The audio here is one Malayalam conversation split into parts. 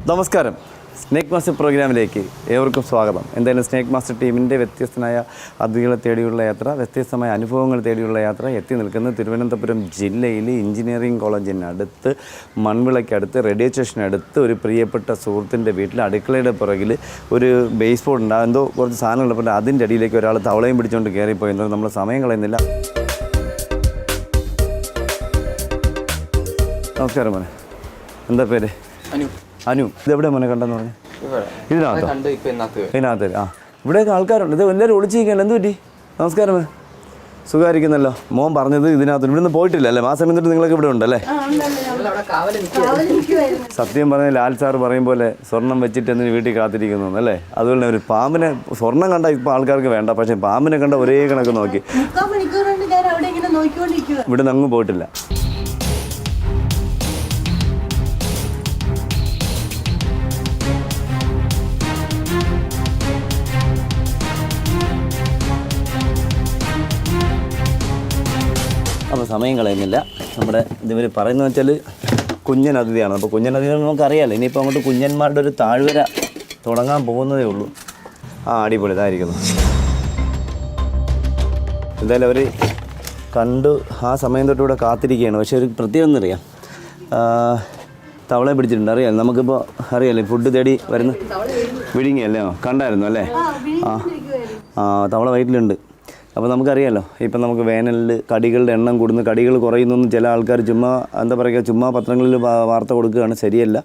നമസ്കാരം. സ്നേക്ക് മാസ്റ്റർ പ്രോഗ്രാമിലേക്ക് ഏവർക്കും സ്വാഗതം. എന്തായാലും സ്നേക്ക് മാസ്റ്റർ ടീമിൻ്റെ വ്യത്യസ്തമായ അതിഥികളെ തേടിയുള്ള യാത്ര, വ്യത്യസ്തമായ അനുഭവങ്ങൾ തേടിയുള്ള യാത്ര എത്തി നിൽക്കുന്നത് തിരുവനന്തപുരം ജില്ലയിൽ എഞ്ചിനീയറിംഗ് കോളേജിനടുത്ത്, മൺവിളയ്ക്കടുത്ത്, റേഡിയോ സ്റ്റേഷനടുത്ത് ഒരു പ്രിയപ്പെട്ട സുഹൃത്തിൻ്റെ വീട്ടിൽ അടുക്കളയുടെ പുറകിൽ ഒരു ബേസ് ബോർഡ് ഉണ്ടാകും, എന്തോ കുറച്ച് സാധനങ്ങൾ അതിൻ്റെ അടിയിലേക്ക് ഒരാൾ തവളയും പിടിച്ചുകൊണ്ട് കയറിപ്പോയി. നമ്മൾ സമയം കളയുന്നില്ല. നമസ്കാരം മോനെ, എന്താ പേര്? അനു. ഇതെവിടെ മോനെ കണ്ടെന്ന് പറഞ്ഞു? ഇതിനകത്ത്. ആ, ഇവിടെയൊക്കെ ആൾക്കാരുണ്ട്. ഇത് എല്ലാവരും ഒളിച്ചിരിക്കുകയല്ലോ, എന്ത് പറ്റി? നമസ്കാരം. സുഖമായിരിക്കുന്നല്ലോ. മോൻ പറഞ്ഞത് ഇതിനകത്ത് ഇവിടുന്ന് പോയിട്ടില്ല അല്ലേ? മാസം എന്നിട്ട് നിങ്ങളൊക്കെ ഇവിടെ ഉണ്ടല്ലേ? സത്യം പറഞ്ഞ ലാൽ സാർ പറയും പോലെ സ്വർണം വെച്ചിട്ട് എന്തിന് വീട്ടിൽ കാത്തിരിക്കുന്നു അല്ലേ? അതുപോലെ ഒരു പാമ്പിനെ, സ്വർണം കണ്ട ഇപ്പോൾ ആൾക്കാർക്ക് വേണ്ട, പക്ഷേ പാമ്പിനെ കണ്ട ഒരേ കണക്ക് നോക്കി ഇവിടുന്ന് അങ്ങ് പോയിട്ടില്ല. അപ്പോൾ സമയം കളയുന്നില്ല. നമ്മുടെ ഇതിവർ പറയുന്നത് വെച്ചാൽ കുഞ്ഞൻ അതിഥിയാണ്. അപ്പോൾ കുഞ്ഞൻ അതിഥി നമുക്കറിയാമല്ലോ. ഇനിയിപ്പോൾ അങ്ങോട്ട് കുഞ്ഞന്മാരുടെ ഒരു താഴ്വര തുടങ്ങാൻ പോകുന്നതേ ഉള്ളൂ. അടിപൊളി, ഇതായിരിക്കുന്നു. എന്തായാലും അവർ കണ്ടു ആ സമയം തൊട്ട് ഇവിടെ കാത്തിരിക്കുകയാണ്. പക്ഷേ ഒരു പ്രത്യേകം എന്നറിയാം, തവളെ പിടിച്ചിട്ടുണ്ട്. അറിയാമല്ലോ, നമുക്കിപ്പോൾ അറിയാമല്ലേ, ഫുഡ് തേടി വരുന്ന വിഴുങ്ങിയല്ലേ? കണ്ടായിരുന്നു അല്ലേ? തവള വയറ്റിലുണ്ട്. അപ്പോൾ നമുക്കറിയാമല്ലോ, ഇപ്പം നമുക്ക് വേനലിൽ കടികളുടെ എണ്ണം കൂടുന്നു, കടികൾ കുറയുന്നു. ചില ആൾക്കാർ ചുമ്മാ പത്രങ്ങളിൽ വാർത്ത കൊടുക്കുകയാണ്. ശരിയല്ല,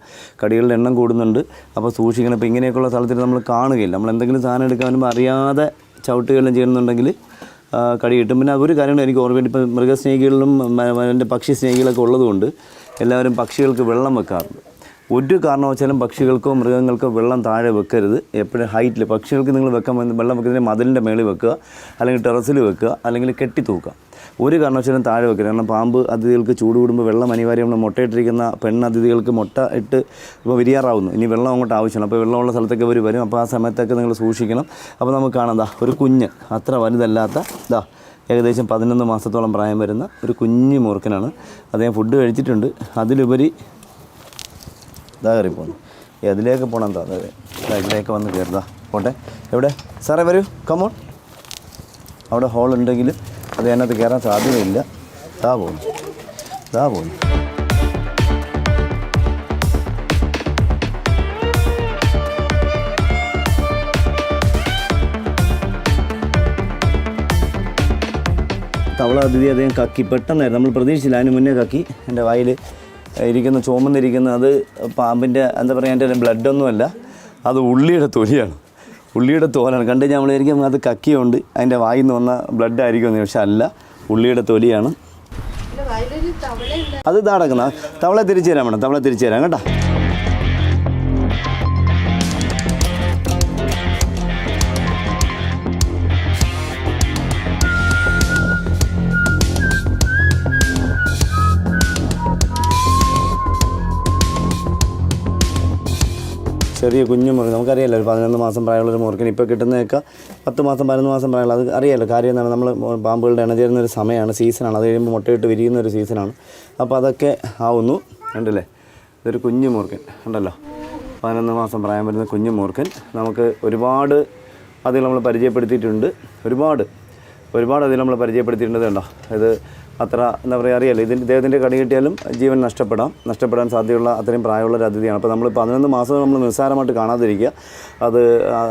കടികളുടെ എണ്ണം കൂടുന്നുണ്ട്. അപ്പോൾ സൂക്ഷിക്കണം. ഇപ്പോൾ ഇങ്ങനെയൊക്കെയുള്ള സ്ഥലത്തിൽ നമ്മൾ കാണുകയില്ല. നമ്മൾ എന്തെങ്കിലും സാധനം എടുക്കാൻ വരുമ്പോൾ അറിയാതെ ചവിട്ടുകയെല്ലാം ചെയ്യുന്നുണ്ടെങ്കിൽ കടി കിട്ടും. പിന്നെ അതൊരു കാര്യമാണ് എനിക്ക് ഓർമ്മയുണ്ട്. ഇപ്പോൾ മൃഗസ്നേഹികളിലും എൻ്റെ പക്ഷി സ്നേഹികളൊക്കെ ഉള്ളതുകൊണ്ട് എല്ലാവരും പക്ഷികൾക്ക് വെള്ളം വെക്കാറുണ്ട്. ഒരു കാരണവശാലും പക്ഷികൾക്കോ മൃഗങ്ങൾക്കോ വെള്ളം താഴെ വെക്കരുത്. എപ്പോഴും ഹൈറ്റിൽ പക്ഷികൾക്ക് നിങ്ങൾ വെള്ളം വെക്കുന്നതിന് മതിലിൻ്റെ മേളിൽ വെക്കുക, അല്ലെങ്കിൽ ടെറസിൽ വെക്കുക, അല്ലെങ്കിൽ കെട്ടി തൂക്കുക. ഒരു കാരണവശാലും താഴെ വെക്കരുത്. കാരണം പാമ്പ് അതിഥികൾക്ക് ചൂട് കൂടുമ്പോൾ വെള്ളം അനിവാര്യമാണ്. മുട്ടയിട്ടിരിക്കുന്ന പെണ്ണതിഥികൾക്ക് മുട്ട ഇട്ട് ഇപ്പോൾ വിരിയാറാവുന്നു. ഇനി വെള്ളം അങ്ങോട്ട് ആവശ്യമാണ്. അപ്പോൾ വെള്ളമുള്ള സ്ഥലത്തൊക്കെ അവർ വരും. അപ്പോൾ ആ സമയത്തൊക്കെ നിങ്ങൾ സൂക്ഷിക്കണം. അപ്പോൾ നമുക്ക് കാണാം, ഒരു കുഞ്ഞ്, അത്ര വലുതല്ലാത്ത, ഏകദേശം 11 മാസത്തോളം പ്രായം വരുന്ന ഒരു കുഞ്ഞു മൂർഖനാണ്. അദ്ദേഹം ഫുഡ് കഴിച്ചിട്ടുണ്ട്. അതിലുപരി കയറി പോകുന്നു. അതിലേക്ക് പോകണം. ഇതിലേക്ക് വന്ന് കയറുതാ പോട്ടെ. എവിടെ സാറേ? വരൂ, കമോൺ. അവിടെ ഹോൾ ഉണ്ടെങ്കിൽ അത് അതിനകത്ത് കയറാൻ സാധ്യതയില്ല. പോകുന്നു. തവള അതിഥി അദ്ദേഹം കക്കി പെട്ടെന്നായിരുന്നു. നമ്മൾ പ്രതീക്ഷിച്ചില്ല. അതിന് മുന്നേ കക്കി. എൻ്റെ വായിൽ ചുമന്നിരിക്കുന്ന അത് പാമ്പിൻ്റെ എൻ്റെ ബ്ലഡൊന്നുമല്ല, അത് ഉള്ളിയുടെ തൊലിയാണ്. ഉള്ളിയുടെ തോലാണ്. കണ്ട് നമ്മൾ വിചാരിക്കും അത് കക്കിയുണ്ട്, അതിൻ്റെ വായിൽ നിന്ന് വന്ന ബ്ലഡ് ആയിരിക്കുമെന്ന്. പക്ഷെ അല്ല, ഉള്ളിയുടെ തൊലിയാണ്. അത് നടക്കുന്ന തവളെ തിരിച്ചു തരാൻ വേണം. തവളെ തിരിച്ചു തരാം കേട്ടോ. ചെറിയ കുഞ്ഞു മുറുകൻ നമുക്കറിയാമല്ലോ. ഒരു 11 മാസം പ്രായമുള്ളൊരു മുറുക്കൻ ഇപ്പോൾ കിട്ടുന്നതൊക്കെ 10 മാസം 11 മാസം പ്രായമുള്ള, അത് അറിയാമല്ലോ. കാര്യം എന്താണ്, നമ്മൾ പാമ്പുകളുടെ ഇണചേരുന്ന ഒരു സമയമാണ്, സീസണാണ്. അത് കഴിയുമ്പോൾ മുട്ടയിട്ട് വിരിയുന്ന ഒരു സീസണാണ്. അപ്പോൾ അതൊക്കെ ആവുന്നു. കണ്ടില്ലേ, ഇതൊരു കുഞ്ഞു മൂർഖൻ ഉണ്ടല്ലോ. 11 മാസം പ്രായം വരുന്ന കുഞ്ഞു മൂർഖൻ. നമുക്ക് ഒരുപാട് അതിൽ നമ്മൾ പരിചയപ്പെടുത്തിയിട്ടുണ്ട്. ഒരുപാട് അതിൽ നമ്മൾ പരിചയപ്പെടുത്തിയിട്ടുണ്ട്. കണ്ടോ, ഇത് അത്ര അറിയാമല്ലോ. ഇദ്ദേഹത്തിൻ്റെ കടി കിട്ടിയാലും ജീവൻ നഷ്ടപ്പെടാൻ സാധ്യതയുള്ള അത്രയും പ്രായമുള്ളൊരു അതിഥിയാണ്. അപ്പോൾ നമ്മൾ 11 മാസം നമ്മൾ നിസ്സാരമായിട്ട് കാണാതിരിക്കുക.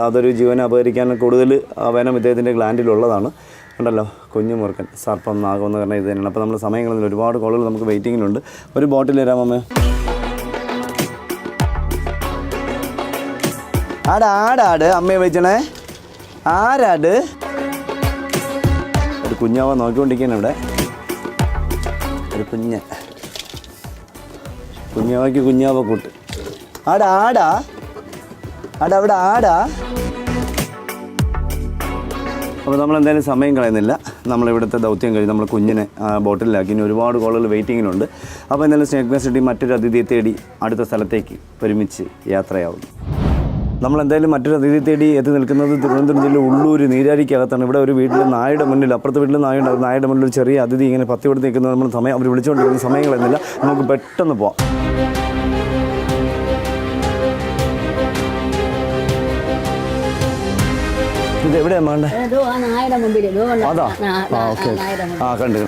അതൊരു ജീവനെ അപഹരിക്കാൻ കൂടുതൽ വേനം ഇദ്ദേഹത്തിൻ്റെ ഗ്ലാൻഡിലുള്ളതാണ്. ഉണ്ടല്ലോ, കുഞ്ഞു മുറുക്കൻ, സർപ്പം, നാഗമെന്ന് പറഞ്ഞാൽ ഇത് തന്നെയാണ്. അപ്പോൾ നമ്മൾ സമയങ്ങളിൽ ഒരുപാട് കോളുകൾ നമുക്ക് വെയിറ്റിങ്ങിലുണ്ട്. ഒരു ബോട്ടിൽ തരാമമ്മേ. ആടാട് അമ്മയെ വെച്ചണേ. ആരാട്? ഒരു കുഞ്ഞാവ നോക്കിക്കൊണ്ടിരിക്കുകയാണ് ഇവിടെ. ഒരു കുഞ്ഞാവയ്ക്ക് കുഞ്ഞാവ കൂട്ട്. അവിടെ ആടാ. അപ്പോൾ നമ്മളെന്തായാലും സമയം കളയുന്നില്ല. നമ്മളിവിടുത്തെ ദൗത്യം കഴിഞ്ഞ് നമ്മൾ കുഞ്ഞിനെ ബോട്ടിലാക്കി. ഇനി ഒരുപാട് കോളുകൾ വെയിറ്റിങ്ങിനുണ്ട്. അപ്പോൾ എന്തായാലും സ്നേക്ക് മാസ്റ്റർ ടീം മറ്റൊരു അതിഥിയെ തേടി അടുത്ത സ്ഥലത്തേക്ക് ഒരുമിച്ച് യാത്രയാവുന്നു. നമ്മളെന്തായാലും മറ്റൊരു അതിഥിയെ തേടി എത്തി നിൽക്കുന്നത് തിരുവനന്തപുരം ജില്ലയിൽ ഉള്ളൂർ നീരാരിക്കകത്താണ്. ഇവിടെ ഒരു വീട്ടിൽ നായയുടെ മുന്നിൽ, അപ്പുറത്തെ വീട്ടിൽ നായുണ്ട്, നായയുടെ മുന്നിൽ ഒരു ചെറിയ അതിഥി ഇങ്ങനെ പത്തി കൊടുത്ത് നിൽക്കുന്നത് നമ്മൾ അവർ വിളിച്ചുകൊണ്ടിരിക്കുന്ന സമയങ്ങളെന്നില്ല. നമുക്ക് പെട്ടെന്ന് പോവാം. ഇത് എവിടെയാ വേണ്ടേ? അതാ ഓക്കെ. കണ്ട്.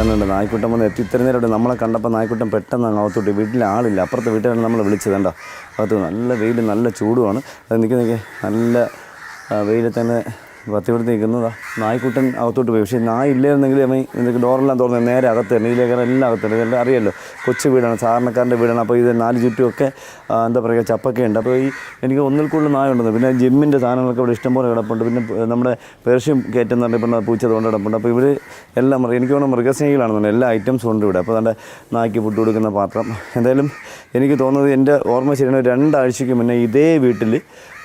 കണ്ടുണ്ട് നായ്ക്കുട്ടൻ വന്ന് ഇത്ര നേരം നമ്മളെ കണ്ടപ്പോൾ നായ്ക്കുട്ടൻ പെട്ടെന്ന് അകത്തോട്ട് വീട്ടിൽ ആളില്ല. അപ്പുറത്തെ വീട്ടുകാരാണ് നമ്മൾ വിളിച്ചത്. കണ്ടോ അകത്ത് നല്ല വെയിൽ നല്ല ചൂടുമാണ്. അത് നിൽക്കുന്നതൊക്കെ നല്ല വെയിൽ തന്നെ പത്തിവിടുത്ത് നിൽക്കുന്നതാണ്. നായ്ക്കുട്ടൻ അകത്തോട്ട് പോയി. പക്ഷേ നായ ഇല്ലായിരുന്നെങ്കിൽ നിങ്ങൾക്ക് ഡോറെല്ലാം തുറന്ന് നേരെ അകത്ത് തന്നെ ഇതിലേക്കാണ് എല്ലാം അകത്തുണ്ട്. ഇതെല്ലാം അറിയാമല്ലോ, കൊച്ചു വീടാണ്, സാധാരണക്കാരൻ്റെ വീടാണ്. അപ്പോൾ ഇത് 4 ചുറ്റുമൊക്കെ എന്താ പറയുക ചപ്പൊക്കെ ഉണ്ട്. അപ്പോൾ എനിക്ക് ഒന്നിൽ കൂടുതൽ നായ ഉണ്ടെന്ന്. പിന്നെ ജിമ്മിൻ്റെ സാധനങ്ങളൊക്കെ ഇവിടെ ഇഷ്ടംപോലെ കിടപ്പുണ്ട്. പിന്നെ നമ്മുടെ പേർഷ്യം കയറ്റെന്ന് പറഞ്ഞപ്പോൾ പൂച്ച കൊണ്ട് കിടപ്പുണ്ട്. അപ്പോൾ ഇവർ എല്ലാം എനിക്ക് തോന്നുന്നു മൃഗസ്നേഹികളാണെന്നുണ്ട്. എല്ലാ ഐറ്റംസും ഉണ്ട് ഇവിടെ. അപ്പോൾ നമ്മുടെ നായ്ക്ക് ഫുഡ് കൊടുക്കുന്ന പാത്രം. എന്തായാലും എനിക്ക് തോന്നുന്നത് എൻ്റെ ഓർമ്മ ശരിയാണ് 2 ആഴ്ചയ്ക്ക് മുന്നേ ഇതേ വീട്ടിൽ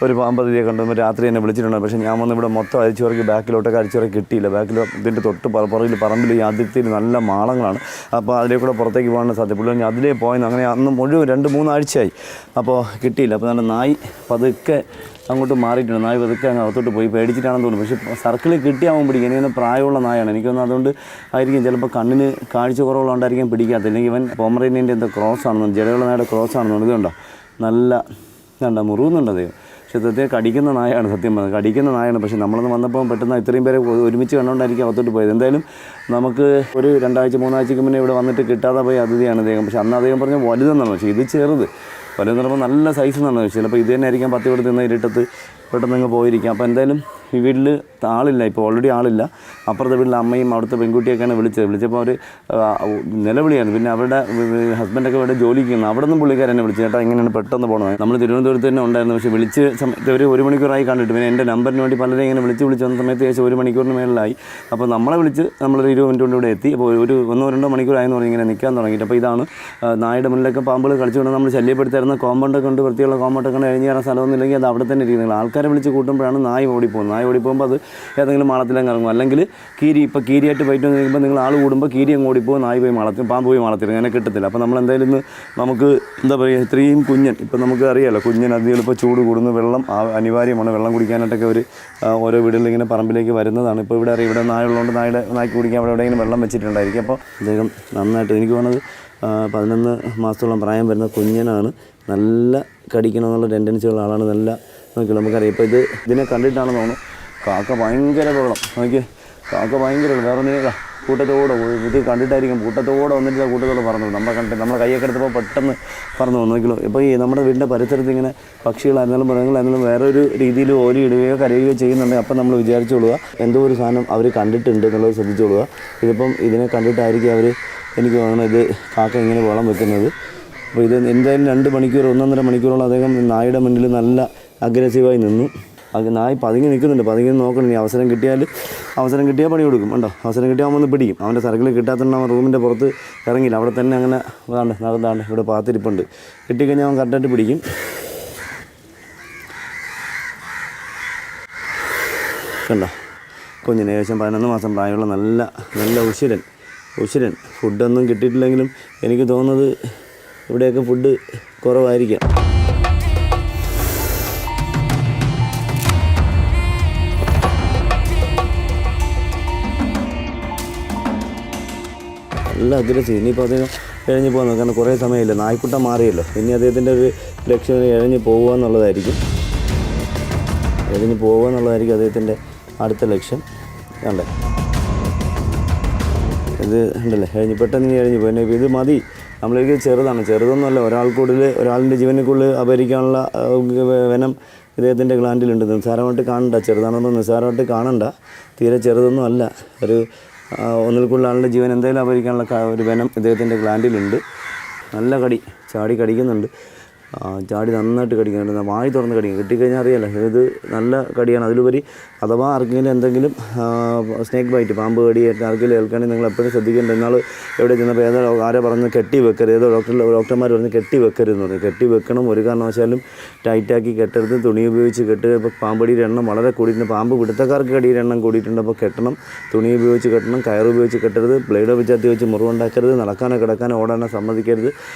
ഒരു പാമ്പതിയെ കണ്ടുമ്പോൾ രാത്രി എന്നെ വിളിച്ചിട്ടുണ്ട്. പക്ഷേ ഞാൻ വന്ന് ഇവിടെ മൊത്തം അരിച്ചുറക്കി ബാക്കിലോട്ടൊക്കെ അരിച്ചുറക്കി കിട്ടിയില്ല. ബാക്കിൽ ഇതിൻ്റെ തൊട്ട് പുറകിൽ പറമ്പിൽ ഈ അതിർത്തിയിൽ നല്ല മാളങ്ങളാണ്. അപ്പോൾ അതിലേ കൂടെ പുറത്തേക്ക് പോകാൻ സാധ്യത. പുള്ളി ഞാൻ അതിലേ പോയെന്ന് അങ്ങനെ അന്ന് മുഴുവൻ 2-3 ആഴ്ചയായി. അപ്പോൾ കിട്ടിയില്ല. അപ്പോൾ നല്ല നായ് പതുക്കെ അങ്ങോട്ട് മാറിയിട്ടുണ്ട്. നായ് പതുക്കെ അങ്ങ് അകത്തോട്ട് പോയി പേടിച്ചിട്ടാണെന്ന് തോന്നുന്നു. പക്ഷേ സർക്കിളിൽ കിട്ടിയാവും പിടിക്കും. എനിക്കൊന്ന് പ്രായമുള്ള നായാണ്. എനിക്കൊന്ന് അതുകൊണ്ട് ആയിരിക്കും ചിലപ്പോൾ കണ്ണിന് കാഴ്ച കുറവുള്ളതുകൊണ്ടായിരിക്കും പിടിക്കാത്ത. ഇല്ലെങ്കിൽ ഇവൻ പോമറേനിയൻ്റെ എന്തോ ക്രോസ് ആണെന്ന്, ജടയുള്ള നായുടെ ക്രോസ് ആണെന്ന്. ഇതുണ്ടോ നല്ല മുറിവുന്നുണ്ട് അദ്ദേഹം. പക്ഷേ സത്യം കടിക്കുന്ന നായാണ്. സത്യം പറഞ്ഞത് കടിക്കുന്ന നായാണ്. പക്ഷേ നമ്മളൊന്ന് വന്നപ്പോൾ പെട്ടെന്ന് ഇത്രയും പേരെ ഒരുമിച്ച് കണ്ടുകൊണ്ടായിരിക്കും അകത്തോട്ട് പോയത്. എന്തായാലും നമുക്ക് ഒരു 2 ആഴ്ച 3 ആഴ്ചയ്ക്ക് മുന്നേ ഇവിടെ വന്നിട്ട് കിട്ടാതെ പോയ അതിഥിയാണ് അദ്ദേഹം. പക്ഷേ അന്ന് അദ്ദേഹം പറഞ്ഞ വലുതെന്നാണ്. പക്ഷേ ഇത് ചെറുത്. വലുതെന്ന് പറയുമ്പോൾ നല്ല സൈസ് എന്നാണ്. ചിലപ്പോൾ ഇത് തന്നെ ആയിരിക്കാം 10 ഇവിടെ നിന്ന് ഇരുട്ടത്ത് പെട്ടെന്ന് അങ്ങ് പോയിരിക്കാം. അപ്പോൾ എന്തായാലും ഈ വീട്ടിൽ ആളില്ല. ഇപ്പോൾ ഓൾറെഡി ആളില്ല. അപ്പുറത്തെ വീട്ടിൽ അമ്മയും അവിടുത്തെ പെൺകുട്ടിയൊക്കെയാണ് വിളിച്ചപ്പോൾ അവർ നിലവിളിയാണ്. പിന്നെ അവരുടെ ഹസ്ബൻഡൊക്കെ ഇവിടെ ജോലിക്ക് ചെയ്യുന്നു. അവിടെ നിന്നും പുള്ളിക്കാരെന്നെ വിളിച്ചു, ചേട്ടാ ഇങ്ങനെയാണ് പെട്ടെന്ന് പോകണത്. നമ്മൾ തിരുവനന്തപുരത്ത് തന്നെ ഉണ്ടായിരുന്നു. പക്ഷേ വിളിച്ച് സമയത്ത് ഒരു 1 മണിക്കൂറായി കണ്ടിട്ട്. പിന്നെ എൻ്റെ നമ്പറിന് വേണ്ടി പലരെ ഇങ്ങനെ വിളിച്ച് വന്ന സമയത്ത് ഏകദേശം 1 മണിക്കൂറിന് മേളിലായി. അപ്പോൾ നമ്മളെ വിളിച്ച് നമ്മളൊരു 20 മിനിറ്റ് കൊണ്ട് ഇവിടെ എത്തി. അപ്പോൾ ഒരു 1-2 മണിക്കൂറായെന്ന് പറഞ്ഞ് ഇങ്ങനെ നിൽക്കാൻ തുടങ്ങിയിട്ട്. അപ്പോൾ ഇതാണ് നായുടെ മുന്നിലൊക്കെ പാമ്പുകൾ കളിച്ചുകൊണ്ട് നമ്മൾ ശല്യപ്പെടുത്തായിരുന്ന കോമ്പൗണ്ടൊക്കെ ഉണ്ട്. വൃത്തിയുള്ള കോമ്പൗണ്ടൊക്കെ കഴിഞ്ഞ് കയറാൻ സ്ഥലമൊന്നും ഇല്ലെങ്കിൽ അത് അവിടെ തന്നെ ഇരിക്കുന്നത്. ആൾക്കാരെ വിളിച്ച് കൂട്ടുമ്പോഴാണ് നായ ഓടിപ്പോകുന്നത്. നായ ഓടിപ്പോകുമ്പോൾ അത് ഏതെങ്കിലും മാളത്തിലങ്ങ് ഇറങ്ങും. അല്ലെങ്കിൽ ഇപ്പോൾ കീരിയായിട്ട് ഫൈറ്റ് വന്ന് കഴിയുമ്പോൾ നിങ്ങൾ ആൾ കൂടുമ്പോൾ കീരി അങ്ങ് ഓടിപ്പോകും, നായ പോയി മാളത്തിൽ, പാമ്പ് പോയി മാളത്തിൽ. അങ്ങനെ കിട്ടത്തില്ല. അപ്പോൾ നമ്മൾ എന്തായാലും ഇന്ന് നമുക്ക് എന്താ പറയുക, ഇത്രയും കുഞ്ഞൻ ഇപ്പോൾ നമുക്ക് അറിയാമല്ലോ, കുഞ്ഞൻ അധികം ഇപ്പോൾ ചൂട് കൂടുന്നു, വെള്ളം അനിവാര്യമാണ്. വെള്ളം കുടിക്കാനായിട്ടൊക്കെ ഓരോ വീടുകളിൽ ഇങ്ങനെ പറമ്പിലേക്ക് വരുന്നതാണ്. ഇപ്പോൾ ഇവിടെ നായ ഉള്ളതുകൊണ്ട് നായ്ക്ക് കുടിക്കാൻ അവിടെ എവിടെയെങ്കിലും വെള്ളം വെച്ചിട്ടുണ്ടായിരിക്കും. അപ്പോൾ അദ്ദേഹം നന്നായിട്ട് എനിക്ക് തോന്നുന്നത് 11 മാസത്തോളം പ്രായം വരുന്ന കുഞ്ഞനാണ്. നല്ല കടിക്കണമെന്നുള്ള ടെൻഡൻസിയുള്ള ആളാണ്. നല്ല നോക്കില്ല നമുക്കറിയാം. ഇപ്പോൾ ഇതിനെ കണ്ടിട്ടാണെന്ന് തോന്നുന്നു കാക്ക ഭയങ്കര വെള്ളം നോക്കി. കാക്ക ഭയങ്കര വേറെ ഒന്നില്ല, കൂട്ടത്തോടെ ഇത് കണ്ടിട്ടായിരിക്കും കൂട്ടത്തോടെ വന്നിട്ട് കൂട്ടത്തോടെ പറന്നു. നമ്മളെ കൈയൊക്കെ എടുത്തപ്പോൾ പെട്ടെന്ന് പറന്നു വന്നു നോക്കില്ലോ. ഇപ്പോൾ ഈ നമ്മുടെ വീടിൻ്റെ പരിസരത്ത് ഇങ്ങനെ പക്ഷികളായിരുന്നാലും മൃഗങ്ങളായിരുന്നാലും വേറൊരു രീതിയിൽ ഓരി ഇടുകയോ കരയുകയോ ചെയ്യുന്നുണ്ടെങ്കിൽ അപ്പം നമ്മൾ വിചാരിച്ചോളുക എന്തോ ഒരു സാധനം അവർ കണ്ടിട്ടുണ്ട് എന്നുള്ളത് ശ്രദ്ധിച്ചോളുക. ഇതിപ്പം ഇതിനെ കണ്ടിട്ടായിരിക്കും എനിക്ക് തോന്നുന്നത് ഇത് കാക്ക ഇങ്ങനെ വെള്ളം വെക്കുന്നത്. അപ്പോൾ ഇത് എന്തായാലും 2 മണിക്കൂർ 1.5 മണിക്കൂറോളം അദ്ദേഹം നായയുടെ മുന്നിൽ നല്ല അഗ്രസീവായി നിന്നു. അത് നായ് പതുങ്ങി നിൽക്കുന്നുണ്ട്. പതുങ്ങി നോക്കണം. ഇനി അവസരം കിട്ടിയാൽ പണി കൊടുക്കും. ഉണ്ടോ, അവസരം കിട്ടിയാൽ അവൻ പിടിക്കും. അവൻ്റെ സർക്കിൾ കിട്ടാത്തതുകൊണ്ട് അവൻ റൂമിൻ്റെ പുറത്ത് ഇറങ്ങിയില്ല. അവിടെ തന്നെ അങ്ങനെ നടന്നാണ്ട് ഇവിടെ പാത്തിരിപ്പുണ്ട്. കിട്ടിക്കഴിഞ്ഞാൽ അവൻ കറക്റ്റായിട്ട് പിടിക്കും. കണ്ടോ കുഞ്ഞിന് ഏകദേശം 11 മാസം പ്രായമുള്ള നല്ല ഉശിരൻ. ഫുഡൊന്നും കിട്ടിയിട്ടില്ലെങ്കിലും എനിക്ക് തോന്നുന്നത് ഇവിടെയൊക്കെ ഫുഡ് കുറവായിരിക്കാം. നല്ല അഗ്രസീവ്. ഇനിയിപ്പോൾ അദ്ദേഹം ഇഴഞ്ഞ് പോകുന്നു. കാരണം കുറേ സമയമില്ല, നായ്ക്കുട്ടം മാറിയല്ലോ. ഇനി അദ്ദേഹത്തിൻ്റെ ഒരു ലക്ഷ്യം ഇഴഞ്ഞ് പോകുക എന്നുള്ളതായിരിക്കും അദ്ദേഹത്തിൻ്റെ അടുത്ത ലക്ഷ്യം. കണ്ടേ ഇത് ഉണ്ടല്ലേ, പെട്ടെന്ന് ഇഴഞ്ഞ് പോയി. പിന്നെ ഇത് മതി. നമ്മളേക്ക് ചെറുതൊന്നുമല്ല. ഒരാളിൻ്റെ ജീവനിക്കുള്ളിൽ അപഹരിക്കാനുള്ള വനം ഇദ്ദേഹത്തിൻ്റെ ഗ്ലാൻഡിലുണ്ട്. നിസ്സാരമായിട്ട് കാണണ്ട. ചെറുതാണെന്നൊന്നും നിസ്സാരമായിട്ട് കാണണ്ട. തീരെ ചെറുതൊന്നും അല്ല. ഒന്നിൽ കൂടുതൽ ആളുടെ ജീവൻ എന്തായാലും അപഹരിക്കാനുള്ള ഒരു വനം ഇദ്ദേഹത്തിൻ്റെ ഗ്ലാൻഡിലുണ്ട്. നല്ല ചാടി കടിക്കുന്നുണ്ട്. ചാടി നന്നായിട്ട് കടിക്കുന്നുണ്ട്. വായി തുറന്ന് കടിക്കും. കിട്ടിക്കഴിഞ്ഞാൽ അറിയാമല്ലോ ഇത് നല്ല കടിയാണ്. അതിലുപരി അഥവാ ആർക്കെങ്കിലും എന്തെങ്കിലും സ്നേക്ക് ബൈറ്റ്, പാമ്പ് കടി ആർക്കെങ്കിലും ഏൽക്കുകയാണെങ്കിൽ നിങ്ങൾ എപ്പോഴും ശ്രദ്ധിക്കേണ്ട. എന്നാൽ എവിടെ ചെന്നപ്പോൾ ആരെ പറഞ്ഞ് കെട്ടി വെക്കരുത്. ഡോക്ടർമാർ പറഞ്ഞ് കെട്ടി വെക്കരുതെന്ന് പറഞ്ഞു. കെട്ടി വെക്കണം. ഒരു കാരണവശാലും ടൈറ്റാക്കി കെട്ടരുത്. തുണി ഉപയോഗിച്ച് കെട്ടുക. ഇപ്പോൾ പാമ്പടിയുടെ എണ്ണം വളരെ കൂടിയിട്ടുണ്ട്. പാമ്പ് പിടുത്തക്കാർക്ക് കടിയുടെ എണ്ണം കൂടിയിട്ടുണ്ട്. അപ്പോൾ കെട്ടണം. തുണി ഉപയോഗിച്ച് കെട്ടണം. കയർ ഉപയോഗിച്ച് കെട്ടരുത്. ബ്ലേഡ് വിച്ചാത്തി വെച്ച് മുറിവുണ്ടാക്കരുത്. നടക്കാനോ കിടക്കാനോ ഓടാനോ സമ്മതിക്കരുത്.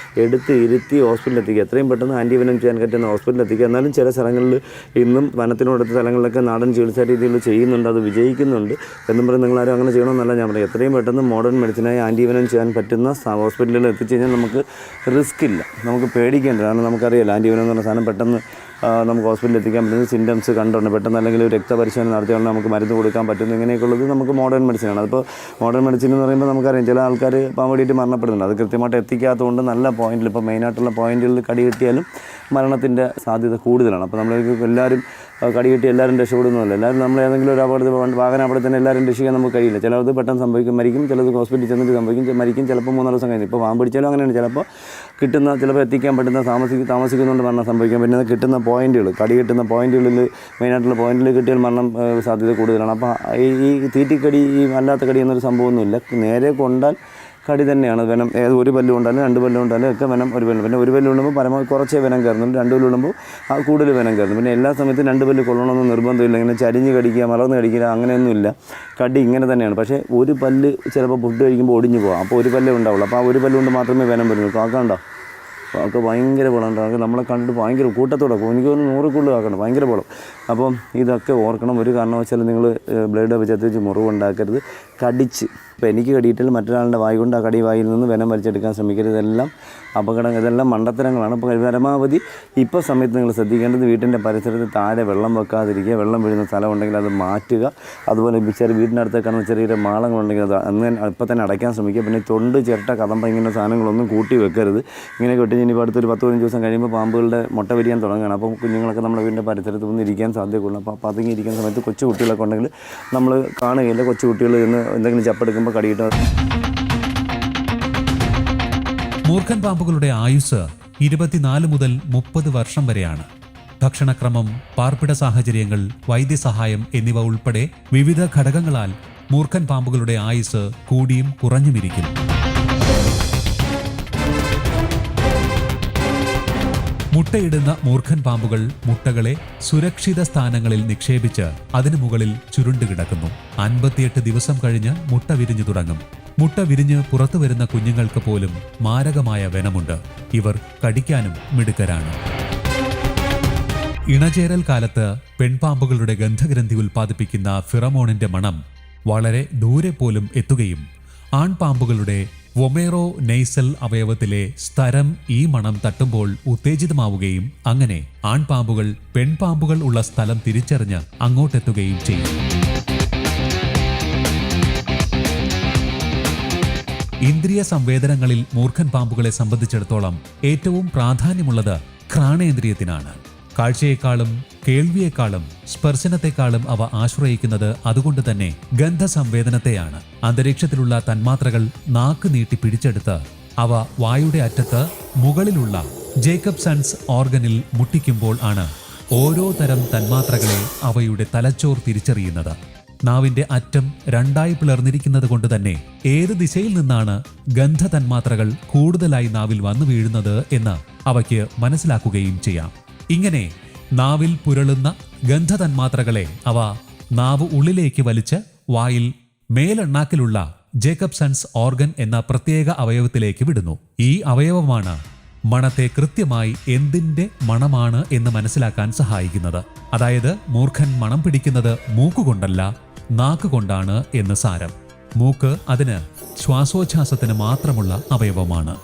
എടുത്ത് ഇരുത്തി ഹോസ്പിറ്റലിൽ എത്തിക്കുക. എത്രയും പെട്ടെന്ന് ഹോസ്പിറ്റലാണ്, ആൻറ്റിവെനം ചെയ്യാൻ പറ്റുന്ന ഹോസ്പിറ്റലിൽ എത്തിക്കുക. എന്നാലും ചില സ്ഥലങ്ങളിൽ ഇന്നും വനത്തിനോടത്ത സ്ഥലങ്ങളിലൊക്കെ നാടൻ ചികിത്സാ രീതികൾ ചെയ്യുന്നുണ്ട്, അത് വിജയിക്കുന്നുണ്ട്. എന്നും പറഞ്ഞ് നിങ്ങളാരും അങ്ങനെ ചെയ്യണമെന്നല്ല ഞാൻ പറയും. എത്രയും പെട്ടെന്ന് മോഡേൺ മെഡിസിനായി ആൻറ്റിവെനം ചെയ്യാൻ പറ്റുന്ന ഹോസ്പിറ്റലുകളിൽ എത്തിച്ചുകഴിഞ്ഞാൽ നമുക്ക് റിസ്ക് ഇല്ല, നമുക്ക് പേടിക്കേണ്ട. കാരണം നമുക്കറിയാലോ ആൻറ്റിവെനം എന്ന് പറഞ്ഞ സാധനം പെട്ടെന്ന് നമുക്ക് ഹോസ്പിറ്റലിൽ എത്തിക്കാൻ പറ്റുന്ന സിംറ്റംസ് കണ്ടുകൊണ്ട് പെട്ടെന്ന് അല്ലെങ്കിൽ രക്തപരിശോധന നടത്തിയാണ് നമുക്ക് മരുന്ന് കൊടുക്കാൻ പറ്റുന്നു. ഇങ്ങനെയൊക്കെയുള്ളത് നമുക്ക് മോഡേൺ മെഡിസിനാണ്. അതിപ്പോൾ മോഡേൺ മെഡിസിൻ എന്ന് പറയുമ്പോൾ നമുക്കറിയാം ചില ആൾക്കാർ പാമ്പ് കടിയിട്ട് മരണപ്പെടുന്നുണ്ട്. അത് കൃത്യമായിട്ട് എത്തിക്കാത്തതുകൊണ്ട് നല്ല പോയിന്റിൽ, ഇപ്പോൾ മെയിനായിട്ടുള്ള പോയിന്റുകളിൽ കടി കിട്ടിയാലും മരണത്തിൻ്റെ സാധ്യത കൂടുതലാണ്. അപ്പോൾ നമ്മൾ എല്ലാവരും കടി കിട്ടി എല്ലാവരും രക്ഷപ്പെടുന്നതല്ല. എല്ലാവരും നമ്മൾ ഏതെങ്കിലും ഒരു വാഹന അപകടത്തിന് എല്ലാവരും രക്ഷിക്കാൻ നമുക്ക് കഴിയില്ല. ചിലത് പെട്ടെന്ന് സംഭവിക്കും, മരിക്കും. ചിലത് ഹോസ്പിറ്റലിൽ ചെന്നിട്ട് സംഭവിക്കും, മരിക്കും. ചിലപ്പോൾ 3 ദിവസം കഴിഞ്ഞു. ഇപ്പോൾ പാമ്പ് പിടിച്ചാലും അങ്ങനെയാണ്. ചിലപ്പോൾ എത്തിക്കാൻ പറ്റുന്ന താമസിക്കുന്നുണ്ട് മരണം സംഭവിക്കാം. പിന്നെ കിട്ടുന്ന പോയിന്റുകൾ, കടി കിട്ടുന്ന പോയിന്റുകളിൽ മെയിനായിട്ടുള്ള പോയിന്റിൽ കിട്ടിയാൽ മരണം സാധ്യത കൂടുതലാണ്. അപ്പോൾ ഈ തീറ്റിക്കടി, ഈ അല്ലാത്ത കടി എന്നൊരു സംഭവമൊന്നുമില്ല. നേരെ കൊണ്ടാൽ കടി തന്നെയാണ്. വെനം ഒരു പല്ല് കൊണ്ടാലും 2 പല്ല് കൊണ്ടാലും ഒക്കെ വെനം ഒരു പല്ല്. പിന്നെ ഒരു പല്ല് കൊള്ളുമ്പോൾ പരമാവധി കുറച്ചേ വെനം കയറുന്നുണ്ട്, 2 പല്ല് കൊള്ളുമ്പോൾ കൂടുതൽ വെനം കയറുന്നു. പിന്നെ എല്ലാ സമയത്തും 2 പല്ല് കൊള്ളണമെന്ന് നിർബന്ധമില്ല. ഇങ്ങനെ ചരിഞ്ഞ് കടിക്കുക, മലർന്ന് കടിക്കുക അങ്ങനെയൊന്നുമില്ല. കടി ഇങ്ങനെ തന്നെയാണ്. പക്ഷേ ഒരു പല്ല് ചിലപ്പോൾ ഫുഡ് കഴിക്കുമ്പോൾ ഒടിഞ്ഞു പോകാം. അപ്പോൾ ഒരു പല്ലേ ഉണ്ടാവുള്ളൂ. അപ്പോൾ ആ ഒരു പല്ല് കൊണ്ട് മാത്രമേ വെനം വരുള്ളൂ. കാക്കണ്ടോ ഒക്കെ ഭയങ്കര ബലമുണ്ട്. നമ്മളെ കണ്ടിട്ട് ഭയങ്കര കൂട്ടത്തോടെ എനിക്ക് തോന്നുന്നു 100 കൂടുതൽ ആക്കണം, ഭയങ്കര ബലം. അപ്പം ഇതൊക്കെ ഓർക്കണം. ഒരു കാരണവശാലും നിങ്ങൾ ബ്ലേഡ് വെച്ച് മുറിവുണ്ടാക്കരുത്. കടിച്ച്, ഇപ്പോൾ എനിക്ക് കടിയിട്ടാൽ മറ്റൊരാളുടെ വായ കൊണ്ട് ആ വായിൽ നിന്ന് വെനം വലിച്ചെടുക്കാൻ ശ്രമിക്കരുത്. ഇതെല്ലാം അപകടം, ഇതെല്ലാം മണ്ടത്തരങ്ങളാണ്. അപ്പോൾ പരമാവധി ഇപ്പോൾ സമയത്ത് നിങ്ങൾ ശ്രദ്ധിക്കേണ്ടത് വീട്ടിൻ്റെ പരിസരത്ത് താഴെ വെള്ളം വെക്കാതിരിക്കുക. വെള്ളം വീഴുന്ന സ്ഥലമുണ്ടെങ്കിൽ അത് മാറ്റുക. അതുപോലെ വീടിനടുത്ത് കാണുന്ന ചെറിയ മാളങ്ങളുണ്ടെങ്കിൽ അത് ഇപ്പം തന്നെ അടയ്ക്കാൻ ശ്രമിക്കുക. പിന്നെ തൊണ്ട്, ചിരട്ട, കദമ്പ ഇങ്ങനെ സാധനങ്ങളൊന്നും കൂട്ടി വെക്കരുത്. ഇങ്ങനെ കെട്ടി ഇനിയിപ്പോൾ അടുത്തൊരു 10-15 ദിവസം കഴിയുമ്പോൾ പാമ്പുകളുടെ മുട്ട വിരിയാൻ തുടങ്ങുകയാണ്. അപ്പോൾ കുഞ്ഞുങ്ങളൊക്കെ നമ്മുടെ വീടിൻ്റെ പരിസരത്ത് വന്ന് ഇരിക്കാൻ സാധ്യതയുള്ളൂ. അപ്പോൾ പതുങ്ങിയിരിക്കുന്ന സമയത്ത് കൊച്ചു കുട്ടികളൊക്കെ ഉണ്ടെങ്കിൽ നമ്മൾ കാണുകയില്ല. കൊച്ചു കുട്ടികൾ ഇന്ന് എന്തെങ്കിലും ചപ്പെടുക്കുമ്പോൾ കടിയിട്ട്. മൂർഖൻ പാമ്പുകളുടെ ആയുസ് 24 മുതൽ 30 വർഷം വരെയാണ്. ഭക്ഷണക്രമം, പാർപ്പിട സാഹചര്യങ്ങൾ, വൈദ്യസഹായം എന്നിവ ഉൾപ്പെടെ വിവിധ ഘടകങ്ങളാൽ മൂർഖൻ പാമ്പുകളുടെ ആയുസ് കൂടിയും കുറഞ്ഞുമിരിക്കും. മുട്ടയിടുന്ന മൂർഖൻ പാമ്പുകൾ മുട്ടകളെ സുരക്ഷിത സ്ഥാനങ്ങളിൽ നിക്ഷേപിച്ച് അതിനു മുകളിൽ ചുരുണ്ടുകിടക്കുന്നു. 58 ദിവസം കഴിഞ്ഞ് മുട്ട വിരിഞ്ഞു തുടങ്ങും. മുട്ട വിരിഞ്ഞ് പുറത്തു വരുന്ന കുഞ്ഞുങ്ങൾക്ക് പോലും മാരകമായ വെനമുണ്ട്. ഇവർ കടിക്കാനും മിടുക്കരാണ്. ഇണചേരൽ കാലത്ത് പെൺപാമ്പുകളുടെ ഗന്ധഗ്രന്ഥി ഉൽപ്പാദിപ്പിക്കുന്ന ഫിറമോണിന്റെ മണം വളരെ ദൂരെ പോലും എത്തുകയും ആൺപാമ്പുകളുടെ വൊമേറോ നെയ്സൽ അവയവത്തിലെ സ്തരം ഈ മണം തട്ടുമ്പോൾ ഉത്തേജിതമാവുകയും അങ്ങനെ ആൺപാമ്പുകൾ പെൺപാമ്പുകൾ ഉള്ള സ്ഥലം തിരിച്ചറിഞ്ഞ് അങ്ങോട്ടെത്തുകയും ചെയ്യും. ഇന്ദ്രിയ സംവേദനങ്ങളിൽ മൂർഖൻ പാമ്പുകളെ സംബന്ധിച്ചിടത്തോളം ഏറ്റവും പ്രാധാന്യമുള്ളത് ഘ്രാണേന്ദ്രിയത്തിനാണ്. കാഴ്ചയെക്കാളും കേൾവിയെക്കാളും സ്പർശനത്തെക്കാളും അവ ആശ്രയിക്കുന്നത് അതുകൊണ്ട് തന്നെ ഗന്ധസംവേദനത്തെയാണ്. അന്തരീക്ഷത്തിലുള്ള തന്മാത്രകൾ നാക്ക് നീട്ടി പിടിച്ചെടുത്ത് അവ വായുടെ അറ്റത്ത് മുകളിലുള്ള ജേക്കബ്സൺസ് ഓർഗനിൽ മുട്ടിക്കുമ്പോൾ ആണ് ഓരോ തരം തന്മാത്രകളെ അവയുടെ തലച്ചോർ തിരിച്ചറിയുന്നത്. നാവിന്റെ അറ്റം 2ആയി പിളർന്നിരിക്കുന്നത് കൊണ്ട് തന്നെ ഏത് ദിശയിൽ നിന്നാണ് ഗന്ധ തന്മാത്രകൾ കൂടുതലായി നാവിൽ വന്നു വീഴുന്നത് എന്ന് അവയ്ക്ക് മനസ്സിലാക്കുകയും ചെയ്യാം. ഇങ്ങനെ നാവിൽ പുരളുന്ന ഗന്ധതന്മാത്രകളെ അവ നാവ് ഉള്ളിലേക്ക് വലിച്ച് വായിൽ മേലെണ്ണാക്കിലുള്ള ജേക്കബ്സൺസ് ഓർഗൻ എന്ന പ്രത്യേക അവയവത്തിലേക്ക് വിടുന്നു. ഈ അവയവമാണ് മണത്തെ കൃത്യമായി എന്തിന്റെ മണമാണ് എന്ന് മനസ്സിലാക്കാൻ സഹായിക്കുന്നത്. അതായത് മൂർഖൻ മണം പിടിക്കുന്നത് മൂക്കുകൊണ്ടല്ല, നാക്കുകൊണ്ടാണ് എന്ന് സാരം. മൂക്ക് അതിന് ശ്വാസോച്ഛ്വാസത്തിന് മാത്രമുള്ള അവയവമാണ്.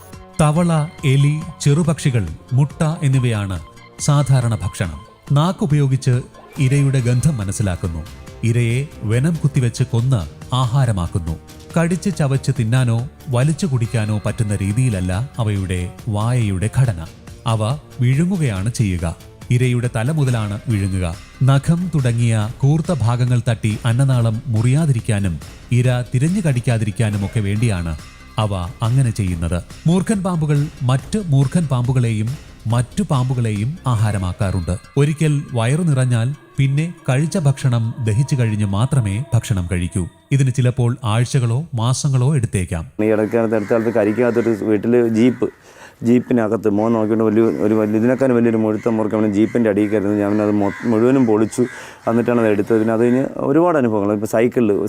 തവള, എലി, ചെറുപക്ഷികൾ, മുട്ട എന്നിവയാണ് സാധാരണ ഭക്ഷണം. നാക്കുപയോഗിച്ച് ഇരയുടെ ഗന്ധം മനസ്സിലാക്കുന്നു. ഇരയെ വെനം കുത്തിവെച്ച് കൊന്ന് ആഹാരമാക്കുന്നു. കടിച്ച് ചവച്ച് തിന്നാനോ വലിച്ചു കുടിക്കാനോ പറ്റുന്ന രീതിയിലല്ല അവയുടെ വായയുടെ ഘടന. അവ വിഴുങ്ങുകയാണ് ചെയ്യുക. ഇരയുടെ തല മുതലാണ് വിഴുങ്ങുക. നഖം തുടങ്ങിയ കൂർത്ത ഭാഗങ്ങൾ തട്ടി അന്നനാളം മുറിയാതിരിക്കാനും ഇര തിരഞ്ഞു കടിക്കാതിരിക്കാനുമൊക്കെ വേണ്ടിയാണ് അവ അങ്ങനെ ചെയ്യുന്നത്. മൂർഖൻ പാമ്പുകൾ മറ്റ് മൂർഖൻ പാമ്പുകളെയും മറ്റു പാമ്പുകളെയും ആഹാരമാക്കാറുണ്ട്. ഒരിക്കൽ വയറു നിറഞ്ഞാൽ പിന്നെ കഴിച്ച ഭക്ഷണം ദഹിച്ചു കഴിഞ്ഞ് മാത്രമേ ഭക്ഷണം കഴിക്കൂ. ഇതിന് ചിലപ്പോൾ ആഴ്ചകളോ മാസങ്ങളോ എടുത്തേക്കാം. ഈ അടുത്ത കാലത്ത് കരിക്കാത്തൊരു വീട്ടിൽ ജീപ്പ് ജീപ്പിനകത്ത് മോൻ നോക്കിയിട്ട് വലിയ ഇതിനേക്കാൾ വലിയൊരു മുഴുത്ത മുറുക്കം അവന് ജീപ്പിൻ്റെ അടിയിൽ കയറുന്നത്. ഞാനത് മുഴുവനും പൊളിച്ചു എന്നിട്ടാണ് അത് എടുത്തത്. പിന്നെ അത് കഴിഞ്ഞ് ഒരുപാട് അനുഭവങ്ങൾ. ഇപ്പോൾ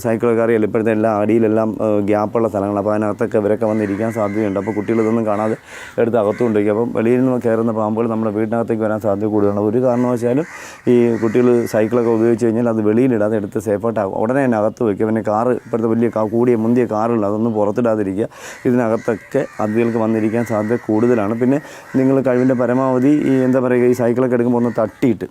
സൈക്കിളൊക്കെ അറിയാലോ ഇപ്പോഴത്തെ എല്ലാ അടിയിലെല്ലാം ഗ്യാപ്പുള്ള സ്ഥലങ്ങൾ. അപ്പോൾ അതിനകത്തൊക്കെ ഇവരൊക്കെ വന്നിരിക്കാൻ സാധ്യതയുണ്ട്. അപ്പോൾ കുട്ടികൾ ഇതൊന്നും കാണാതെ എടുത്ത് അകത്തുകൊണ്ടിരിക്കും. അപ്പം വെളിയിൽ നിന്ന് കയറുന്ന പാമ്പുകൾ നമ്മുടെ വീടിനകത്തേക്ക് വരാൻ സാധ്യത കൂടുതലാണ്. ഒരു കാരണവശാലും ഈ കുട്ടികൾ സൈക്കിളൊക്കെ ഉപയോഗിച്ച് കഴിഞ്ഞാൽ അത് വെളിയിലിടാതെ എടുത്ത് സേഫായിട്ട് ഉടനെ തന്നെ അകത്ത് വയ്ക്കുക. പിന്നെ കാറ് ഇപ്പോഴത്തെ വലിയ കൂടിയ മുന്തിയ കാറുകൾ അതൊന്നും പുറത്തിടാതിരിക്കുക. ഇതിനകത്തൊക്കെ അതികൾക്ക് വന്നിരിക്കാൻ സാധ്യത കൂടുതലാണ്. പിന്നെ നിങ്ങൾ കഴിവിൻ്റെ പരമാവധി ഈ എന്താ പറയുക, ഈ സൈക്കിളൊക്കെ എടുക്കുമ്പോൾ ഒന്ന് തട്ടിയിട്ട്,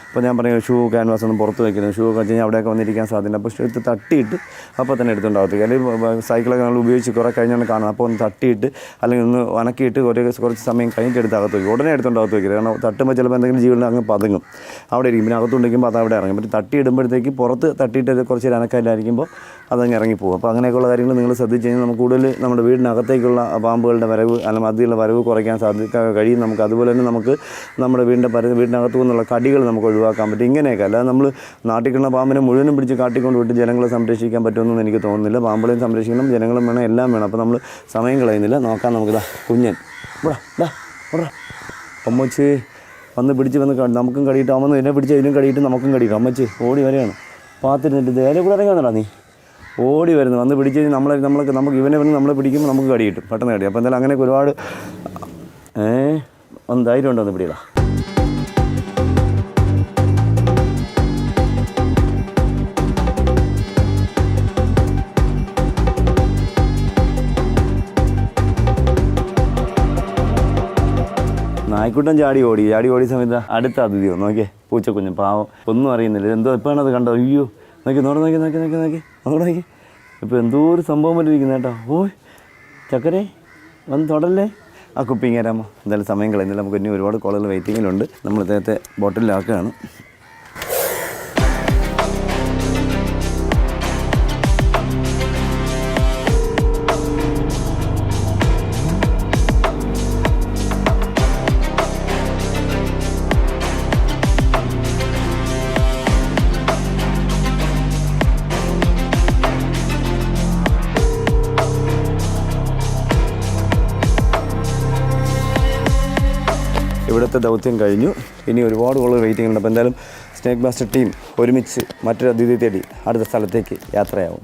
അപ്പോൾ ഞാൻ പറയുക ഷൂ ക്യാൻവാസ് ഒന്നും പുറത്ത് വയ്ക്കുന്നത്, ഷൂ ഒക്കെ വെച്ച് കഴിഞ്ഞാൽ അവിടെയൊക്കെ വന്നിരിക്കാൻ സാധ്യത. അപ്പോൾ എടുത്ത് തട്ടിയിട്ട് അപ്പോൾ തന്നെ എടുത്തുണ്ടാകത്തേക്ക്. അല്ലെങ്കിൽ സൈക്കിളൊക്കെ നമ്മൾ ഉപയോഗിച്ച് കുറേ കഴിഞ്ഞാൽ കാണാം. അപ്പോൾ ഒന്ന് തട്ടിയിട്ട് അല്ലെങ്കിൽ ഒന്ന് വണക്കിയിട്ട് കുറച്ച് സമയം കഴിഞ്ഞിട്ട് എടുത്ത് അകത്ത് വയ്ക്കും. ഉടനെ എടുത്തുണ്ടാകത്ത് വയ്ക്കരുത്. കാരണം തട്ടുമ്പോൾ ചിലപ്പോൾ എന്തെങ്കിലും ജീവിതം അങ്ങ് പതുങ്ങും, അവിടെ ഇരിക്കും. പിന്നെ അകത്തുണ്ടെങ്കിൽ അത് അവിടെ ഇറങ്ങും. പിന്നെ തട്ടിയിടുമ്പോഴത്തേക്ക് പുറത്ത് തട്ടിയിട്ട് കുറച്ച് അനക്കല്ലായിരിക്കുമ്പോൾ അതങ്ങ് ഇറങ്ങിപ്പോകും. അപ്പോൾ അങ്ങനെയൊക്കെയുള്ള കാര്യങ്ങൾ നിങ്ങൾ ശ്രദ്ധിച്ച് കഴിഞ്ഞാൽ നമുക്ക് കൂടുതൽ നമ്മുടെ വീടിനകത്തേക്കുള്ള പാമ്പുകളുടെ വരവ് അല്ലെങ്കിൽ അതിലുള്ള വരവ് കുറയ്ക്കാൻ കഴിയും നമുക്ക്. അതുപോലെ തന്നെ നമുക്ക് നമ്മുടെ വീടിനകത്തു നിന്നുള്ള കടികൾ നമുക്ക് ഒഴിവാക്കാൻ പറ്റും. ഇങ്ങനെയൊക്കെ അല്ലാതെ നമ്മൾ നാട്ടിലുള്ള പാമ്പിനെ മുഴുവനും പിടിച്ച് കാട്ടിക്കൊണ്ട് വിട്ട് ജനങ്ങളെ സംരക്ഷിക്കാൻ പറ്റുമെന്നൊന്നും എനിക്ക് തോന്നുന്നില്ല. പാമ്പുകളെയും സംരക്ഷിക്കണം, ജനങ്ങളും വേണം, എല്ലാം വേണം. അപ്പോൾ നമ്മൾ സമയം കളയുന്നില്ല. നോക്കാം നമുക്കിതാ കുഞ്ഞൻ അമ്മച്ചി വന്ന് പിടിച്ച് നമുക്കും കടിയിട്ട് അമ്മ എന്നെ പിടിച്ച് ഇതിനും കടിയിട്ട് നമുക്കും കടിയിട്ട് അമ്മച്ചി ഓടി വരെയാണ്. പാത്തിരുന്നിട്ട് ഇതേലെ കൂടെ ഇറങ്ങാന്നടാ നീ ഓടി വരുന്നു. വന്ന് പിടിച്ച് നമുക്ക് ഇവനെ വന്ന് നമ്മളെ പിടിക്കുമ്പോൾ നമുക്ക് കടി കിട്ടും, പെട്ടെന്ന് കടി. അപ്പോൾ എന്തായാലും അങ്ങനെയൊക്കെ ഒരുപാട് ഒന്ന് ധൈര്യം ഉണ്ടോ ഒന്ന് പിടിയതാ. നായ്ക്കുട്ടൻ ചാടി ഓടിയ സമയത്ത് അടുത്ത അതിഥിയോ നോക്കിയേ, പൂച്ചക്കുഞ്ഞ് പാവം ഒന്നും അറിയുന്നില്ല. എന്തോ എപ്പോഴാണ് അത് കണ്ടത്? അയ്യോ നോക്കി ഇപ്പോൾ എന്തോ ഒരു സംഭവം പോലെ ഇരിക്കുന്നത് കേട്ടോ. ഓയ് ചക്കരെ വന്ന് തൊടല്ലേ, ആ കുപ്പിങ് തരാമോ? എന്തായാലും സമയം കളയുന്നില്ല. നമുക്ക് ഇനി ഒരുപാട് കോളുകൾ വെയിറ്റിങ്ങിലുണ്ട്. നമ്മൾ ഇദ്ദേഹത്തെ ബോട്ടിലാക്കുകയാണ്. ഇവിടുത്തെ ദൗത്യം കഴിഞ്ഞു. ഇനി ഒരുപാട് കോളുകൾ വെയിറ്റിംഗ് ഉണ്ട്. അപ്പോൾ എന്തായാലും സ്നേക്ക് മാസ്റ്റർ ടീം ഒരുമിച്ച് മറ്റൊരു അതിഥി തേടി അടുത്ത സ്ഥലത്തേക്ക് യാത്രയാവും.